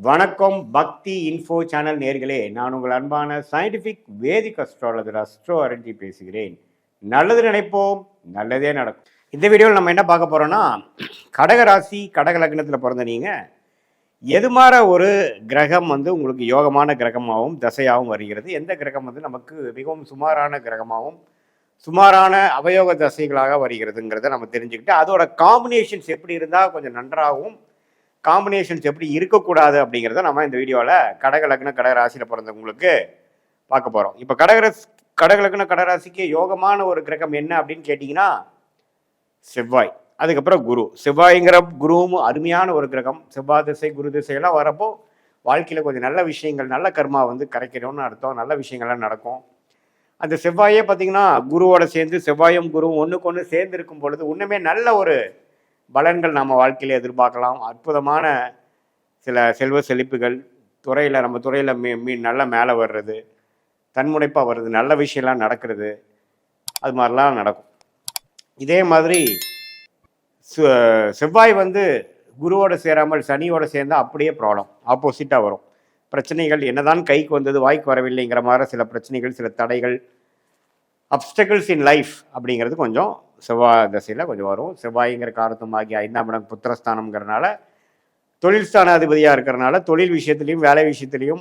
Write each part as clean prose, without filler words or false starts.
வணக்கம் பக்தி info channel நேர்களே, நான் உங்கள் அன்பான சயின்டிஃபிக் வேதிக் அஸ்ட்ராலஜர் அஸ்ட்ரோ அரண்ஜி பேசுகிறேன். நல்லது நினைப்போம், நல்லதே நடக்கும். இந்த வீடியோவில் நம்ம என்ன பார்க்க போறோம்னா, கடகராசி கடக லக்னத்தில் பிறந்த நீங்கள் எது மாற ஒரு கிரகம் வந்து உங்களுக்கு யோகமான கிரகமாகவும் தசையாகவும் வருகிறது, எந்த கிரகம் வந்து நமக்கு மிகவும் சுமாரான கிரகமாகவும் சுமாரான அவயோக தசைகளாக வருகிறதுங்கிறத நம்ம தெரிஞ்சுக்கிட்டு அதோட காம்பினேஷன்ஸ் எப்படி இருந்தால் கொஞ்சம் நன்றாகவும் காம்பினேஷன்ஸ் எப்படி இருக்கக்கூடாது அப்படிங்கிறத நம்ம இந்த வீடியோவில் கடக லக்ன கடகராசியில் பிறந்தவங்களுக்கு பார்க்க போகிறோம். இப்போ கடக லக்ன கடகராசிக்கு யோகமான ஒரு கிரகம் என்ன அப்படின்னு கேட்டிங்கன்னா செவ்வாய், அதுக்கப்புறம் குரு. செவ்வாய்ங்கிற குருவும் அருமையான ஒரு கிரகம். செவ்வாய் திசை குரு திசையெல்லாம் வரப்போ வாழ்க்கையில் கொஞ்சம் நல்ல விஷயங்கள், நல்ல கர்மா வந்து கரைக்கணும்னு அர்த்தம். நல்ல விஷயங்கள்லாம் நடக்கும். அந்த செவ்வாயே பார்த்தீங்கன்னா குருவோட சேர்ந்து செவ்வாயும் குருவும் ஒன்றுக்கு ஒன்று சேர்ந்து இருக்கும் பொழுது இன்னுமே நல்ல ஒரு பலன்கள் நம்ம வாழ்க்கையில் எதிர்பார்க்கலாம். அற்புதமான சில செல்வ செழிப்புகள் துறையில், நம்ம துறையில் நல்லா மேலே வர்றது, தன்முனைப்பாக வர்றது, நல்ல விஷயம்லாம் நடக்கிறது, அது மாதிரிலாம் நடக்கும். இதே மாதிரி செவ்வாய் வந்து குருவோட சேராமல் சனியோட சேர்ந்தால் அப்படியே ப்ராப்ளம் ஆப்போசிட்டாக வரும். பிரச்சனைகள் என்னதான் கைக்கு வந்தது வாய்க்கு வரவில்லைங்கிற மாதிரி சில பிரச்சனைகள், சில தடைகள், அப்டக்கிள்ஸ் இன் லைஃப் அப்படிங்கிறது கொஞ்சம் செவ்வாய் தசையில் கொஞ்சம் வரும். செவ்வாய்ங்கிற காரத்தமாகி 5ஆம் இடம் புத்திரஸ்தானம்ங்கிறனால தொழில் ஸ்தானாதிபதியாக இருக்கிறனால தொழில் விஷயத்துலையும் வேலை விஷயத்துலையும்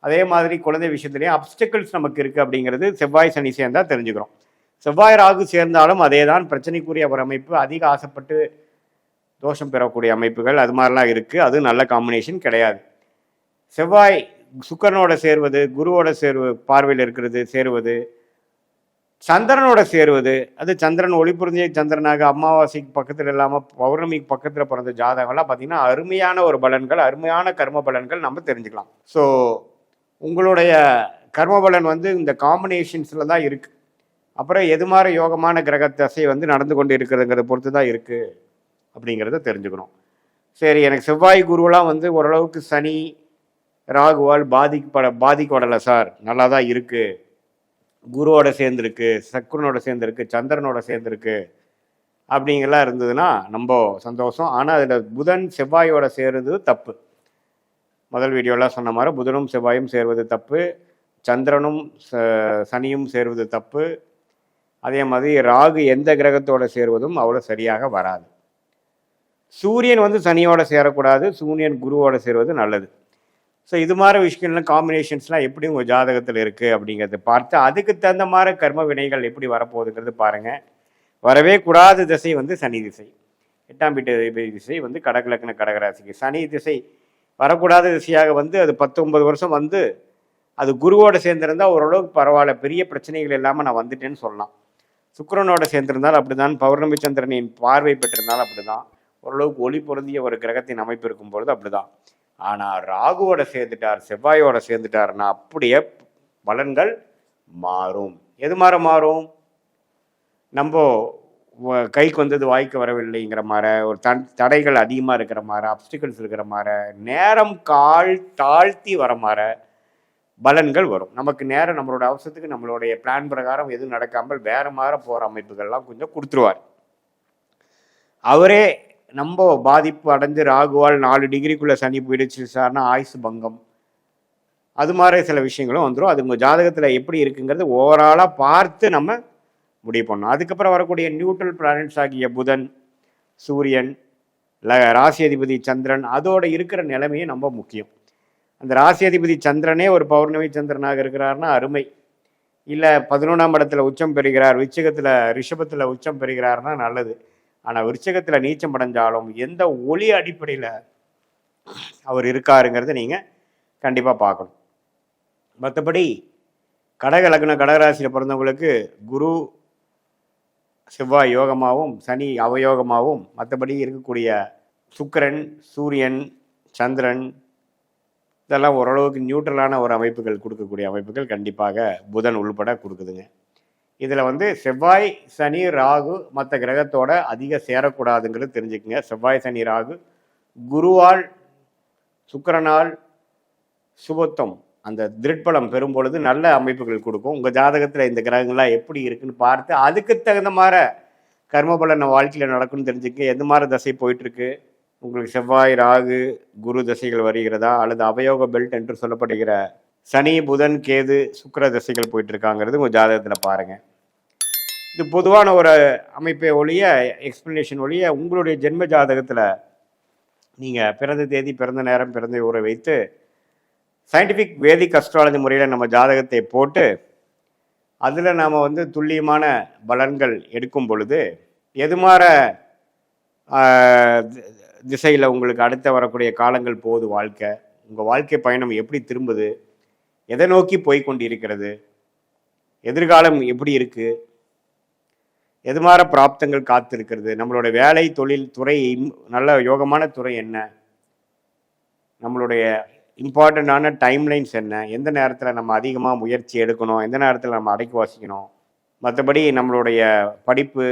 அதே மாதிரி குழந்தை விஷயத்துலையும் அப்டக்கிள்ஸ் நமக்கு இருக்குது அப்படிங்கிறது செவ்வாய் சனி சேர்ந்தால் தெரிஞ்சுக்கிறோம். செவ்வாய் ராகு சேர்ந்தாலும் அதே தான், பிரச்சனைக்குரிய ஒரு அமைப்பு. அதிக ஆசைப்பட்டு தோஷம் பெறக்கூடிய அமைப்புகள் அது மாதிரிலாம் இருக்குது. அது நல்ல காம்பினேஷன் கிடையாது. செவ்வாய் சுக்கரனோட சேர்வது, குருவோட பார்வையில் இருக்கிறது சேருவது, சந்திரனோட சேருவது, அது சந்திரன் ஒளி புரிஞ்சிய சந்திரனாக அமாவாசைக்கு பக்கத்தில் இல்லாமல் பௌர்ணமிக்கு பக்கத்தில் பிறந்த ஜாதகம்லாம் பார்த்தீங்கன்னா அருமையான ஒரு பலன்கள், அருமையான கர்ம பலன்கள் நம்ம தெரிஞ்சுக்கலாம். ஸோ உங்களுடைய கர்ம பலன் வந்து இந்த காம்பினேஷன்ஸில் தான் இருக்குது. அப்புறம் எது மாதிரி யோகமான கிரக தசை வந்து நடந்து கொண்டு இருக்கிறதுங்கிறத பொறுத்து தான் இருக்குது அப்படிங்கிறத தெரிஞ்சுக்கணும். சரி, எனக்கு செவ்வாய் குருவெலாம் வந்து ஓரளவுக்கு சனி ராகுவால் பாதிக்கப்படலை சார், நல்லா தான் இருக்குது, குருவோட சேர்ந்துருக்கு, சக்குரனோட சேர்ந்துருக்கு, சந்திரனோட சேர்ந்துருக்கு அப்படிங்கெல்லாம் இருந்ததுன்னா ரொம்ப சந்தோஷம். ஆனால் அதில் புதன் செவ்வாயோட சேருறது தப்பு. முதல் வீடியோலாம் சொன்ன மாதிரி புதனும் செவ்வாயும் சேருவது தப்பு, சந்திரனும் சனியும் சேருவது தப்பு. அதே மாதிரி ராகு எந்த கிரகத்தோட சேருவதும் அவ்வளோ சரியாக வராது. சூரியன் வந்து சனியோட சேரக்கூடாது, சூரியன் குருவோட சேருவது நல்லது. ஸோ இது மாதிரி விஷயங்கள்லாம் காம்பினேஷன்ஸ்லாம் எப்படி உங்கள் ஜாதகத்தில் இருக்குது அப்படிங்கிறத பார்த்து அதுக்கு தகுந்த மாதிரி கர்ம வினைகள் எப்படி வரப்போகுதுங்கிறது பாருங்கள். வரவே கூடாத திசை வந்து சனி திசை, 8ஆம் வீட்டு திசை வந்து கடக லக்ன கடகராசிக்கு. சனி திசை வரக்கூடாத திசையாக வந்து அது 19 வருஷம் வந்து அது குருவோட சேர்ந்திருந்தால் ஓரளவுக்கு பரவாயில்ல, பெரிய பிரச்சனைகள் இல்லாமல் நான் வந்துட்டேன்னு சொல்லலாம். சுக்கிரனோட சேர்ந்திருந்தால் அப்படி தான், பௌர்ணமி சந்திரனின் பார்வை பெற்றிருந்தாலும் அப்படி தான், ஓரளவுக்கு ஒளி பொருந்திய ஒரு கிரகத்தின் அமைப்பு இருக்கும் பொழுது அப்படி தான். ஆனால் ராகுவோட சேர்ந்துட்டார், செவ்வாயோட சேர்ந்துட்டாருன்னா அப்படியே பலன்கள் மாறும். எது மாறும்? நம்ம கைக்கு வந்தது வாய்க்கு வரவில்லைங்கிற மாதிரி, ஒரு தடைகள் அதிகமாக இருக்கிற மாதிரி, அப்டிகல்ஸ் இருக்கிற மாதிரி, நேரம் தாழ்த்தி வர மாதிரி பலன்கள் வரும். நமக்கு நேரம் நம்மளோட அவசரத்துக்கு நம்மளுடைய பிளான் பிரகாரம் எதுவும் நடக்காமல் வேற மாதிரி போகிற அமைப்புகள்லாம் கொஞ்சம் கொடுத்துருவார். அவரே நம்ம பாதிப்பு அடைஞ்சு ராகுவால் 4 டிகிரிக்குள்ளே சனி போயிடுச்சு சார்னா ஆயுசு பங்கம், அது மாதிரி சில விஷயங்களும் வந்துடும். அது உங்கள் ஜாதகத்தில் எப்படி இருக்குங்கிறது ஓவராலாக பார்த்து நம்ம முடிவு பண்ணணும். அதுக்கப்புறம் வரக்கூடிய நியூட்ரல் பிளானட்ஸ் ஆகிய புதன், சூரியன், ராசி அதிபதி சந்திரன், அதோட இருக்கிற நிலைமையே ரொம்ப முக்கியம். அந்த ராசி அதிபதி சந்திரனே ஒரு பௌர்ணமி சந்திரனாக இருக்கிறார்னா அருமை. இல்லை 11ஆம் இடத்துல உச்சம் பெறுகிறார், ரிஷபத்தில் உச்சம் பெறுகிறார்னா நல்லது. ஆனால் விருச்சகத்தில் நீச்சம் அடைஞ்சாலும் எந்த ஒளி அடிப்படையில் அவர் இருக்காருங்கிறத நீங்கள் கண்டிப்பாக பார்க்கணும். மற்றபடி கடக லக்ன கடகராசியில் பிறந்தவங்களுக்கு குரு செவ்வாய் யோகமாகவும் சனி அவயோகமாகவும், மற்றபடி இருக்கக்கூடிய சுக்கிரன், சூரியன், சந்திரன் இதெல்லாம் ஓரளவுக்கு நியூட்ரலான ஒரு அமைப்புகள் கொடுக்கக்கூடிய அமைப்புகள் கண்டிப்பாக புதன் உள்பட கொடுக்குதுங்க. இதில் வந்து செவ்வாய் சனி ராகு மற்ற கிரகத்தோட அதிக சேரக்கூடாதுங்கிறது தெரிஞ்சுக்குங்க. செவ்வாய் சனி ராகு குருவால் சுக்கிரனால் சுபத்துவம் அந்த திருட்பலம் பெறும் பொழுது நல்ல அமைப்புகள் கொடுக்கும். உங்கள் ஜாதகத்தில் இந்த கிரகங்கள்லாம் எப்படி இருக்குன்னு பார்த்து அதுக்கு தகுந்த மாதிரி கர்மபலன் வாழ்க்கையில் நடக்கும்னு தெரிஞ்சுக்க. எந்த மாதிரி தசை போயிட்டுருக்கு, உங்களுக்கு செவ்வாய், ராகு, குரு தசைகள் வருகிறதா, அல்லது அவயோக பெல்ட் என்று சொல்லப்படுகிற சனி, புதன், கேது, சுக்கிர தசைகள் போயிட்டு இருக்காங்கிறது உங்கள் ஜாதகத்தில் பாருங்கள். இது பொதுவான ஒரு அமைப்பை ஒழிய, எக்ஸ்பிளனேஷன் ஒழிய, உங்களுடைய ஜென்ம ஜாதகத்தில் நீங்கள் பிறந்த தேதி, பிறந்த நேரம், பிறந்த ஊரை வைத்து சயின்டிஃபிக் வேதிக் அஸ்ட்ராலஜி முறையில் நம்ம ஜாதகத்தை போட்டு அதில் நாம் வந்து துல்லியமான பலன்கள் எடுக்கும் பொழுது எதுமாற திசையில் உங்களுக்கு அடுத்த வரக்கூடிய காலங்கள் போகுது, வாழ்க்கை, உங்கள் வாழ்க்கை பயணம் எப்படி திரும்புது, எதை நோக்கி போய் கொண்டு இருக்கிறது, எதிர்காலம் எப்படி இருக்குது, எதுமாற பிராப்தங்கள் காத்து இருக்கிறது, நம்மளோட வேலை தொழில் துறை நல்ல யோகமான துறை என்ன, நம்மளுடைய இம்பார்ட்டண்ட்டான டைம்லைன்ஸ் என்ன, எந்த நேரத்தில் நம்ம அதிகமாக முயற்சி எடுக்கணும், எந்த நேரத்தில் நம்ம அடக்கி வாசிக்கணும், மற்றபடி நம்மளுடைய படிப்பு,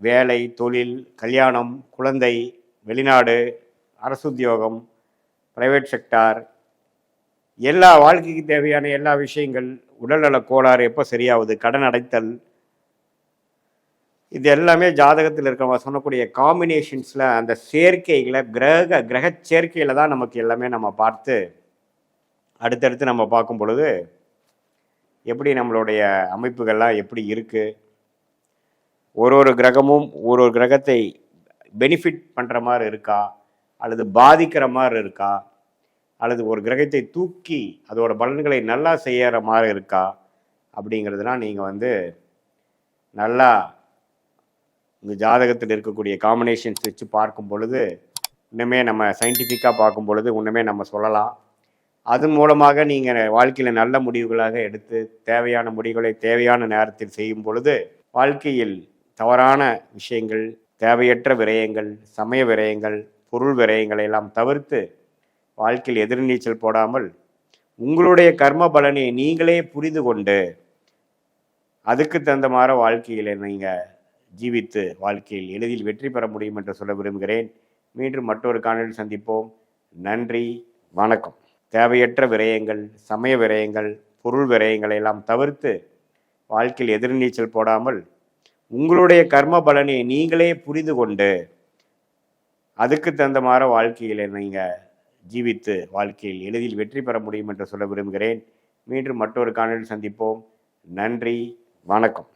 வேலை, தொழில், கல்யாணம், குழந்தை, வெளிநாடு, அரசு உத்தியோகம், ப்ரைவேட் செக்டார், எல்லா வாழ்க்கைக்கு தேவையான எல்லா விஷயங்கள், உடல்நல கோளாறு எப்போ சரியாகுது, கடன் அடைத்தல், இது எல்லாமே ஜாதகத்தில் இருக்கிற சொல்லக்கூடிய காம்பினேஷன்ஸில் அந்த சேர்க்கைகளை கிரக சேர்க்கையில் தான் நமக்கு எல்லாமே நம்ம பார்த்து அடுத்தடுத்து நம்ம பார்க்கும் பொழுது எப்படி நம்மளுடைய அமைப்புகள்லாம் எப்படி இருக்குது, ஒரு கிரகமும் ஒரு கிரகத்தை பெனிஃபிட் பண்ணுற மாதிரி இருக்கா, அல்லது பாதிக்கிற மாதிரி இருக்கா, அல்லது ஒரு கிரகத்தை தூக்கி அதோட பலன்களை நல்லா செய்கிற மாதிரி இருக்கா அப்படிங்கிறதுலாம் நீங்கள் வந்து நல்லா உங்கள் ஜாதகத்தில் இருக்கக்கூடிய காம்பினேஷன்ஸ் வச்சு பார்க்கும் பொழுது இன்னுமே நம்ம சயின்டிஃபிக்காக பார்க்கும் பொழுது இன்னுமே நம்ம சொல்லலாம். அதன் மூலமாக நீங்கள் வாழ்க்கையில் நல்ல முடிவுகளாக எடுத்து தேவையான முடிவுகளை தேவையான நேரத்தில் செய்யும் பொழுது வாழ்க்கையில் தவறான விஷயங்கள், தேவையற்ற விரயங்கள், சமய விரயங்கள், பொருள் விரயங்களை எல்லாம் தவிர்த்து வாழ்க்கையில் எதிர்நீச்சல் போடாமல் உங்களுடைய கர்ம பலனை நீங்களே புரிந்து கொண்டு அதுக்கு தகுந்த மாதிரி வாழ்க்கையில் நீங்கள் ஜீவித்து வாழ்க்கையில் எளிதில் வெற்றி பெற முடியும் என்று சொல்ல விரும்புகிறேன். மீண்டும் மற்றொரு காணொலியில் சந்திப்போம். நன்றி, வணக்கம். தேவையற்ற விரயங்கள், சமய விரயங்கள், பொருள் விரயங்களை எல்லாம் தவிர்த்து வாழ்க்கையில் எதிர்நீச்சல் போடாமல் உங்களுடைய கர்ம பலனை நீங்களே புரிந்து கொண்டு அதுக்கு தகுந்த மாதிரி வாழ்க்கையில் நீங்கள் ஜீவித்து வாழ்க்கையில் எளிதில் வெற்றி பெற முடியும் என்று சொல்ல விரும்புகிறேன். மீண்டும் மற்றொரு காணொலியில் சந்திப்போம். நன்றி, வணக்கம்.